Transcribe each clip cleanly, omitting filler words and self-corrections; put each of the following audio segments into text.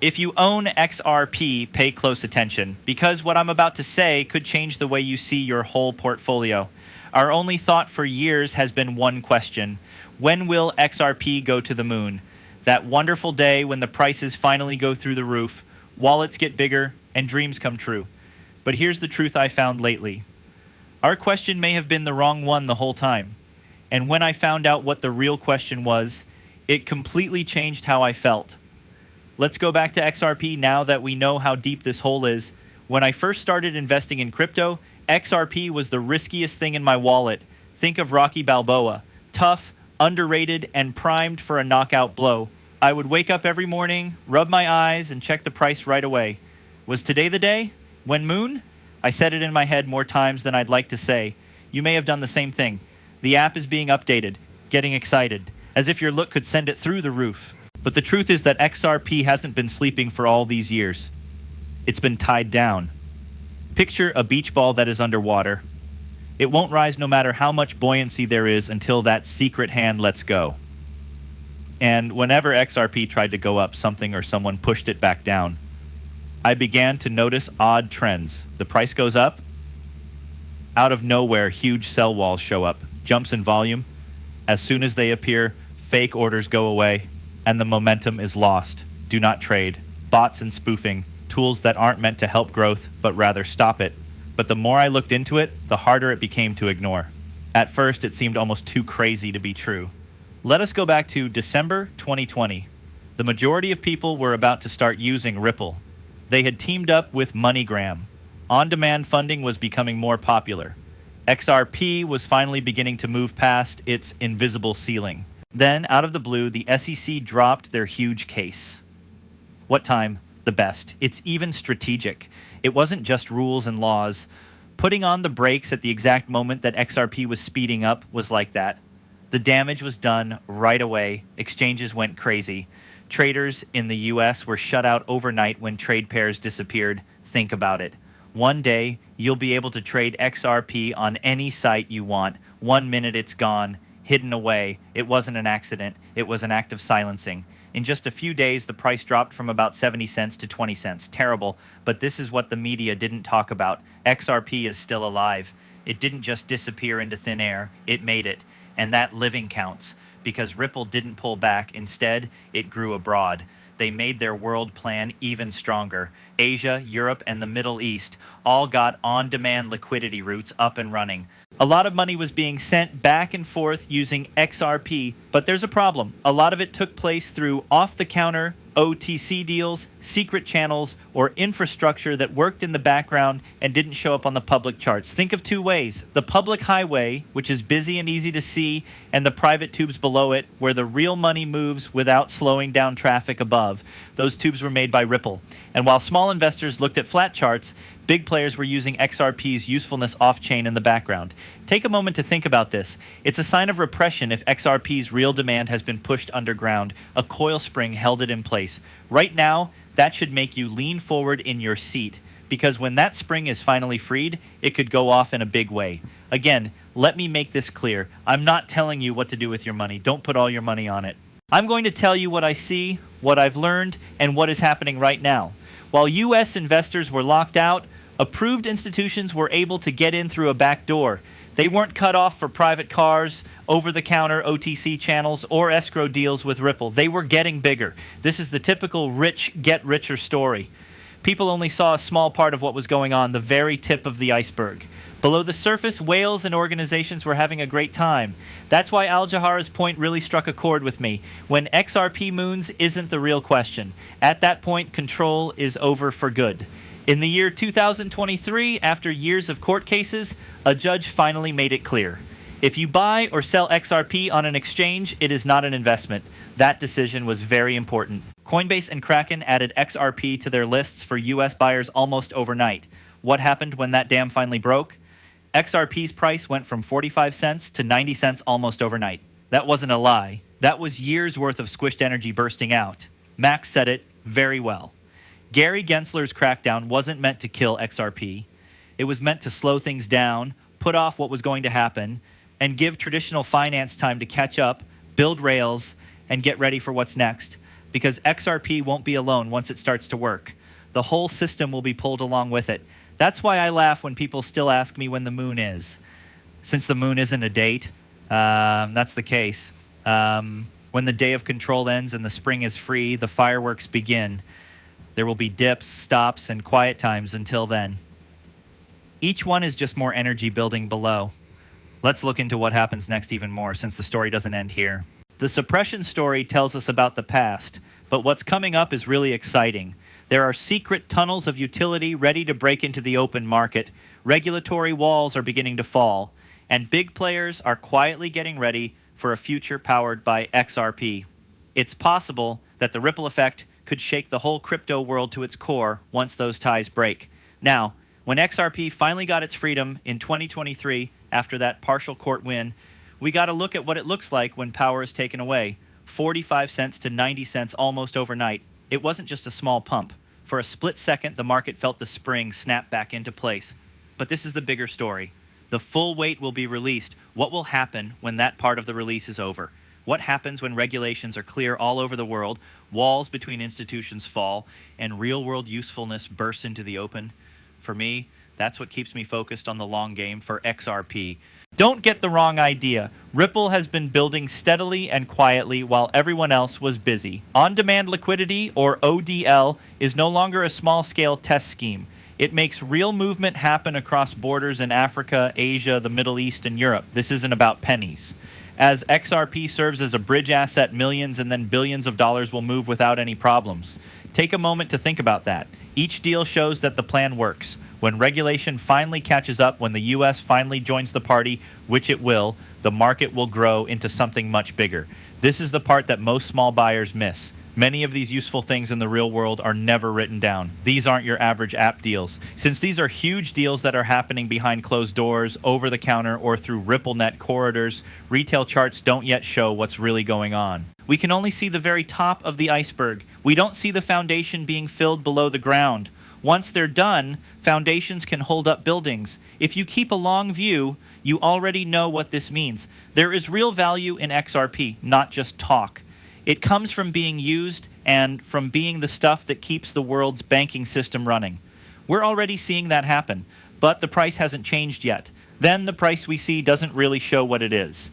If you own XRP, pay close attention, because what I'm about to say could change the way you see your whole portfolio. Our only thought for years has been one question: when will XRP go to the moon? That wonderful day when the prices finally go through the roof, wallets get bigger, and dreams come true. But here's the truth I found lately. Our question may have been the wrong one the whole time. And when I found out what the real question was, it completely changed how I felt. Let's go back to XRP now that we know how deep this hole is. When I first started investing in crypto, XRP was the riskiest thing in my wallet. Think of Rocky Balboa. Tough, underrated, and primed for a knockout blow. I would wake up every morning, rub my eyes, and check the price right away. Was today the day? When moon? I said it in my head more times than I'd like to say. You may have done the same thing. The app is being updated, getting excited, as if your look could send it through the roof. But the truth is that XRP hasn't been sleeping for all these years. It's been tied down. Picture a beach ball that is underwater. It won't rise no matter how much buoyancy there is until that secret hand lets go. And whenever XRP tried to go up, something or someone pushed it back down. I began to notice odd trends. The price goes up. Out of nowhere, huge sell walls show up, jumps in volume. As soon as they appear, fake orders go away, and the momentum is lost. Do not trade. Bots and spoofing, tools that aren't meant to help growth, but rather stop it. But the more I looked into it, the harder it became to ignore. At first, it seemed almost too crazy to be true. Let us go back to December 2020. The majority of people were about to start using Ripple. They had teamed up with MoneyGram. On-demand funding was becoming more popular. XRP was finally beginning to move past its invisible ceiling. Then, out of the blue, the SEC dropped their huge case. What time? The best. It's even strategic. It wasn't just rules and laws. Putting on the brakes at the exact moment that XRP was speeding up was like that. The damage was done right away. Exchanges went crazy. Traders in the US were shut out overnight when trade pairs disappeared. Think about it. One day, you'll be able to trade XRP on any site you want. 1 minute it's gone. Hidden away. It wasn't an accident. It was an act of silencing. In just a few days, the price dropped from about 70 cents to 20 cents. Terrible, but this is what the media didn't talk about. XRP is still alive. It didn't just disappear into thin air. It made it. And that living counts, because Ripple didn't pull back. Instead, it grew abroad. They made their world plan even stronger. Asia, Europe, and the Middle East all got on-demand liquidity routes up and running. A lot of money was being sent back and forth using XRP, but there's a problem. A lot of it took place through off-the-counter OTC deals, secret channels, or infrastructure that worked in the background and didn't show up on the public charts. Think of two ways: the public highway, which is busy and easy to see, and the private tubes below it, where the real money moves without slowing down traffic above. Those tubes were made by Ripple. And while small investors looked at flat charts, big players were using XRP's usefulness off-chain in the background. Take a moment to think about this. It's a sign of repression if XRP's real demand has been pushed underground. A coil spring held it in place. Right now, that should make you lean forward in your seat, because when that spring is finally freed, it could go off in a big way. Again, let me make this clear. I'm not telling you what to do with your money. Don't put all your money on it. I'm going to tell you what I see, what I've learned, and what is happening right now. While U.S. investors were locked out, approved institutions were able to get in through a back door. They weren't cut off for private cars, over-the-counter OTC channels, or escrow deals with Ripple. They were getting bigger. This is the typical rich get richer story. People only saw a small part of what was going on, the very tip of the iceberg. Below the surface, whales and organizations were having a great time. That's why Al-Jahara's point really struck a chord with me. When XRP moons isn't the real question. At that point, control is over for good. In the year 2023, after years of court cases, a judge finally made it clear. If you buy or sell XRP on an exchange, it is not an investment. That decision was very important. Coinbase and Kraken added XRP to their lists for US buyers almost overnight. What happened when that dam finally broke? XRP's price went from 45 cents to 90 cents almost overnight. That wasn't a lie. That was years worth of squished energy bursting out. Max said it very well. Gary Gensler's crackdown wasn't meant to kill XRP. It was meant to slow things down, put off what was going to happen, and give traditional finance time to catch up, build rails, and get ready for what's next. because XRP won't be alone once it starts to work. The whole system will be pulled along with it. That's why I laugh when people still ask me when the moon is. Since the moon isn't a date, that's the case. When the day of control ends and the spring is free, the fireworks begin. There will be dips, stops, and quiet times until then. Each one is just more energy building below. Let's look into what happens next even more, since the story doesn't end here. The suppression story tells us about the past, but what's coming up is really exciting. There are secret tunnels of utility ready to break into the open market. Regulatory walls are beginning to fall, and big players are quietly getting ready for a future powered by XRP. It's possible that the ripple effect could shake the whole crypto world to its core once those ties break. Now, when XRP finally got its freedom in 2023 after that partial court win, we got to look at what it looks like when power is taken away. 45 cents to 90 cents almost overnight. It wasn't just a small pump. For a split second, the market felt the spring snap back into place. But this is the bigger story. The full weight will be released. What will happen when that part of the release is over? What happens when regulations are clear all over the world, walls between institutions fall, and real-world usefulness bursts into the open? For me, that's what keeps me focused on the long game for XRP. Don't get the wrong idea. Ripple has been building steadily and quietly while everyone else was busy. On-demand liquidity, or ODL, is no longer a small-scale test scheme. It makes real movement happen across borders in Africa, Asia, the Middle East, and Europe. This isn't about pennies. As XRP serves as a bridge asset, millions and then billions of dollars will move without any problems. Take a moment to think about that. Each deal shows that the plan works. When regulation finally catches up, when the U.S. finally joins the party, which it will, the market will grow into something much bigger. This is the part that most small buyers miss. Many of these useful things in the real world are never written down. These aren't your average app deals. Since these are huge deals that are happening behind closed doors, over the counter, or through RippleNet corridors, retail charts don't yet show what's really going on. We can only see the very top of the iceberg. We don't see the foundation being filled below the ground. Once they're done, foundations can hold up buildings. If you keep a long view, you already know what this means. There is real value in XRP, not just talk. It comes from being used and from being the stuff that keeps the world's banking system running. We're already seeing that happen, but the price hasn't changed yet. Then the price we see doesn't really show what it is.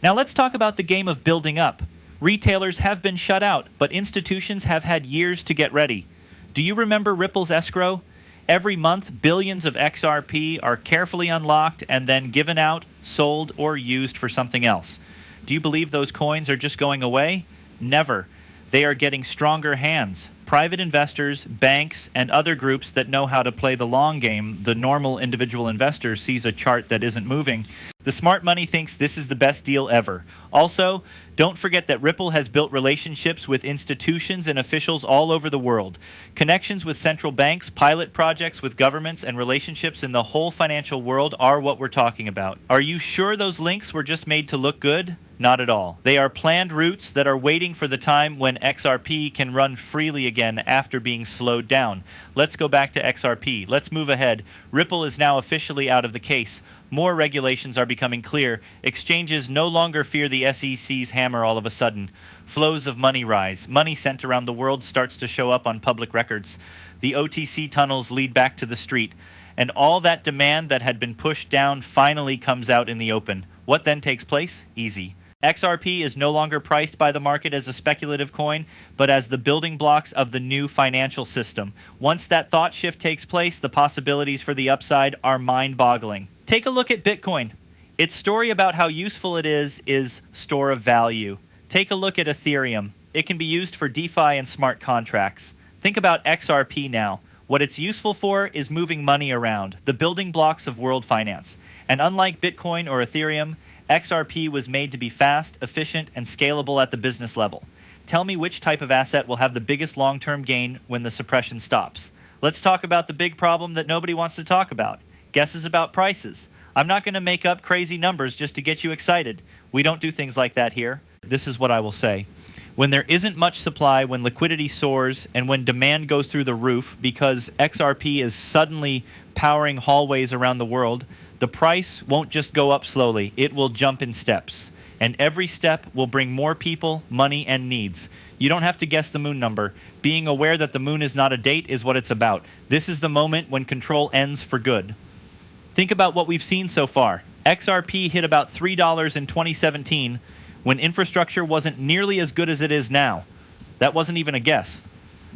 Now let's talk about the game of building up. Retailers have been shut out, but institutions have had years to get ready. Do you remember Ripple's escrow? Every month, billions of XRP are carefully unlocked and then given out, sold, or used for something else. Do you believe those coins are just going away? Never. They are getting stronger hands. Private investors, banks, and other groups that know how to play the long game. The normal individual investor sees a chart that isn't moving. The smart money thinks this is the best deal ever. Also, don't forget that Ripple has built relationships with institutions and officials all over the world. Connections with central banks, pilot projects with governments, and relationships in the whole financial world are what we're talking about. Are you sure those links were just made to look good? Not at all. They are planned routes that are waiting for the time when XRP can run freely again after being slowed down. Let's go back to XRP. Let's move ahead. Ripple is now officially out of the case. More regulations are becoming clear. Exchanges no longer fear the SEC's hammer all of a sudden. Flows of money rise. Money sent around the world starts to show up on public records. The OTC tunnels lead back to the street. And all that demand that had been pushed down finally comes out in the open. What then takes place? Easy. XRP is no longer priced by the market as a speculative coin, but as the building blocks of the new financial system. Once that thought shift takes place, the possibilities for the upside are mind-boggling. Take a look at Bitcoin. Its story about how useful it is store of value. Take a look at Ethereum. It can be used for DeFi and smart contracts. Think about XRP now. What it's useful for is moving money around, the building blocks of world finance. And unlike Bitcoin or Ethereum, XRP was made to be fast, efficient, and scalable at the business level. Tell me which type of asset will have the biggest long-term gain when the suppression stops. Let's talk about the big problem that nobody wants to talk about. Guesses about prices. I'm not going to make up crazy numbers just to get you excited. We don't do things like that here. This is what I will say. When there isn't much supply, when liquidity soars, and when demand goes through the roof because XRP is suddenly powering hallways around the world, the price won't just go up slowly, it will jump in steps. And every step will bring more people, money, and needs. You don't have to guess the moon number. Being aware that the moon is not a date is what it's about. This is the moment when control ends for good. Think about what we've seen so far. XRP hit about $3 in 2017 when infrastructure wasn't nearly as good as it is now. That wasn't even a guess.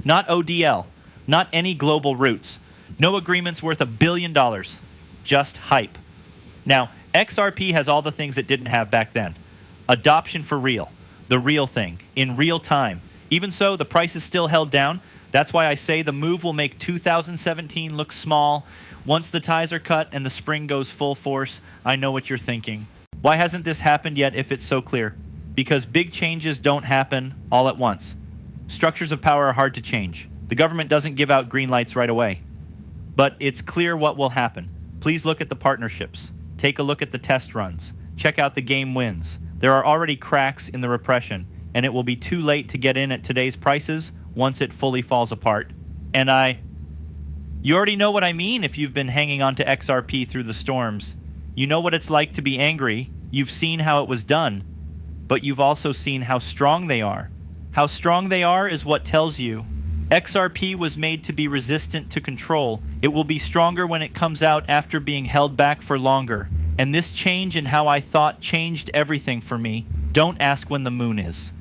Not ODL, not any global routes. No agreements worth $1 billion. Just hype. Now, XRP has all the things it didn't have back then. Adoption for real. The real thing. In real time. Even so, the price is still held down. That's why I say the move will make 2017 look small. Once the ties are cut and the spring goes full force, I know what you're thinking. Why hasn't this happened yet if it's so clear? Because big changes don't happen all at once. Structures of power are hard to change. The government doesn't give out green lights right away. But it's clear what will happen. Please look at the partnerships. Take a look at the test runs. Check out the game wins. There are already cracks in the repression, and it will be too late to get in at today's prices once it fully falls apart. And you already know what I mean if you've been hanging on to XRP through the storms. You know what it's like to be angry. You've seen how it was done. But you've also seen how strong they are. How strong they are is what tells you. XRP was made to be resistant to control. It will be stronger when it comes out after being held back for longer. And this change in how I thought changed everything for me. Don't ask when the moon is.